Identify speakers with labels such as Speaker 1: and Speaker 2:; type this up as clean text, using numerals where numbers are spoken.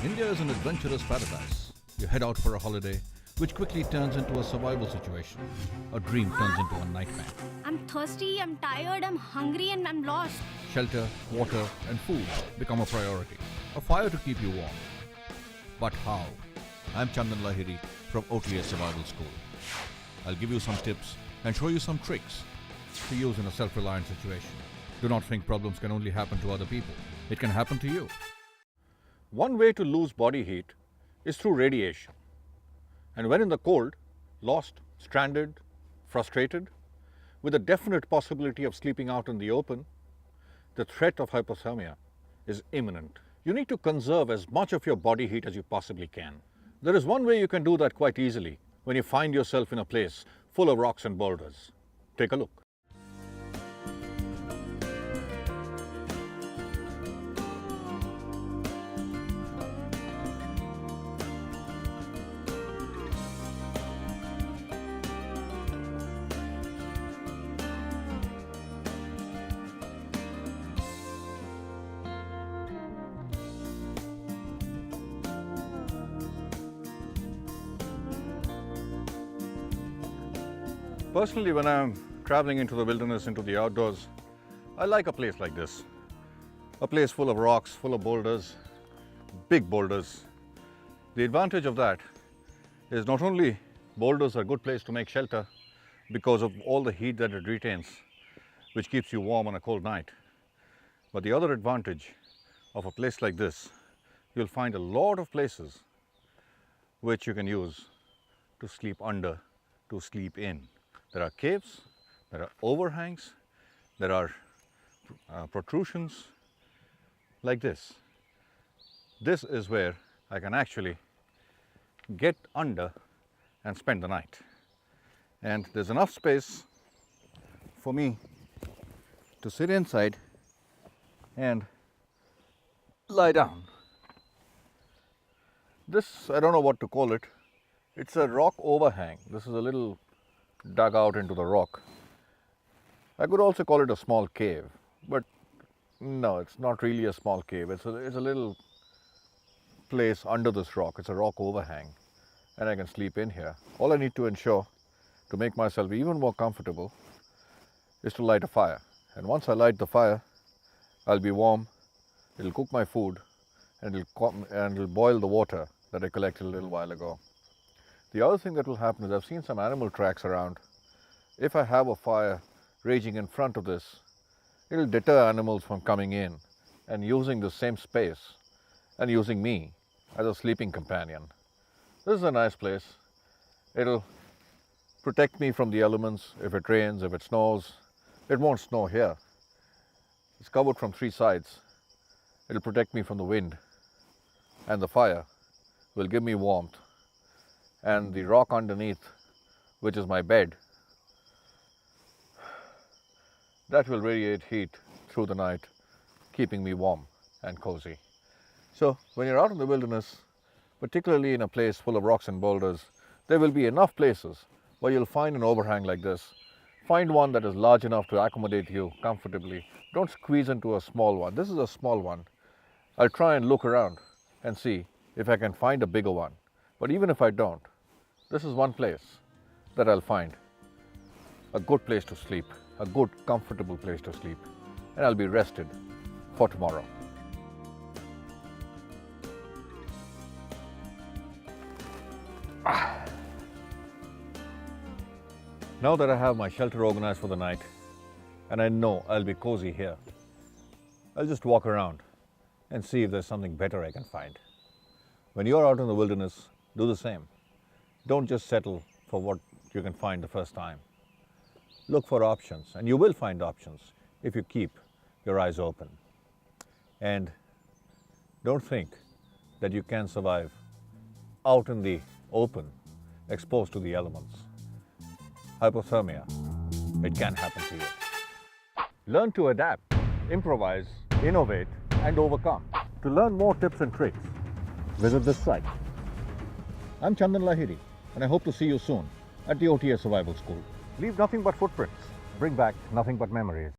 Speaker 1: India is an adventurous paradise. You head out for a holiday, which quickly turns into a survival situation. A dream turns into a nightmare.
Speaker 2: I'm thirsty, I'm tired, I'm hungry, and I'm lost.
Speaker 1: Shelter, water, and food become a priority. A fire to keep you warm. But how? I'm Chandan Lahiri from OTS Survival School. I'll give you some tips and show you some tricks to use in a self-reliant situation. Do not think problems can only happen to other people. It can happen to you. One way to lose body heat is through radiation. And when in the cold, lost, stranded, frustrated, with a definite possibility of sleeping out in the open, the threat of hypothermia is imminent. You need to conserve as much of your body heat as you possibly can. There is one way you can do that quite easily when you find yourself in a place full of rocks and boulders. Take a look. Personally, when I'm traveling into the wilderness, into the outdoors, I like a place like this. A place full of rocks, full of boulders, big boulders. The advantage of that is not only boulders are a good place to make shelter because of all the heat that it retains, which keeps you warm on a cold night. But the other advantage of a place like this, you'll find a lot of places which you can use to sleep under, to sleep in. There are caves, there are overhangs, there are protrusions like this. This is where I can actually get under and spend the night. And there's enough space for me to sit inside and lie down. This, I don't know what to call it. It's a rock overhang. This is a little dug out into the rock. I could also call it a small cave, but no, it's not really a small cave. It's a little place under this rock. It's a rock overhang, and I can sleep in here. All I need to ensure to make myself even more comfortable is to light a fire. And once I light the fire, I'll be warm, it'll cook my food, and it'll boil the water that I collected a little while ago. The other thing that will happen is I've seen some animal tracks around. If I have a fire raging in front of this, it'll deter animals from coming in and using the same space and using me as a sleeping companion. This is a nice place. It'll protect me from the elements. If it rains, if it snows, it won't snow here. It's covered from three sides. It'll protect me from the wind, and the fire will give me warmth. And the rock underneath, which is my bed, that will radiate heat through the night, keeping me warm and cozy. So when you're out in the wilderness, particularly in a place full of rocks and boulders, there will be enough places where you'll find an overhang like this. Find one that is large enough to accommodate you comfortably. Don't squeeze into a small one. This is a small one. I'll try and look around and see if I can find a bigger one. But even if I don't, this is one place that I'll find a good place to sleep, a good, comfortable place to sleep, and I'll be rested for tomorrow. Now that I have my shelter organized for the night, and I know I'll be cozy here, I'll just walk around and see if there's something better I can find. When you're out in the wilderness, do the same. Don't just settle for what you can find the first time. Look for options, and you will find options if you keep your eyes open. And don't think that you can survive out in the open, exposed to the elements. Hypothermia, it can happen to you. Learn to adapt, improvise, innovate, and overcome. To learn more tips and tricks, visit this site. I'm Chandan Lahiri, and I hope to see you soon at the OTS Survival School. Leave nothing but footprints. Bring back nothing but memories.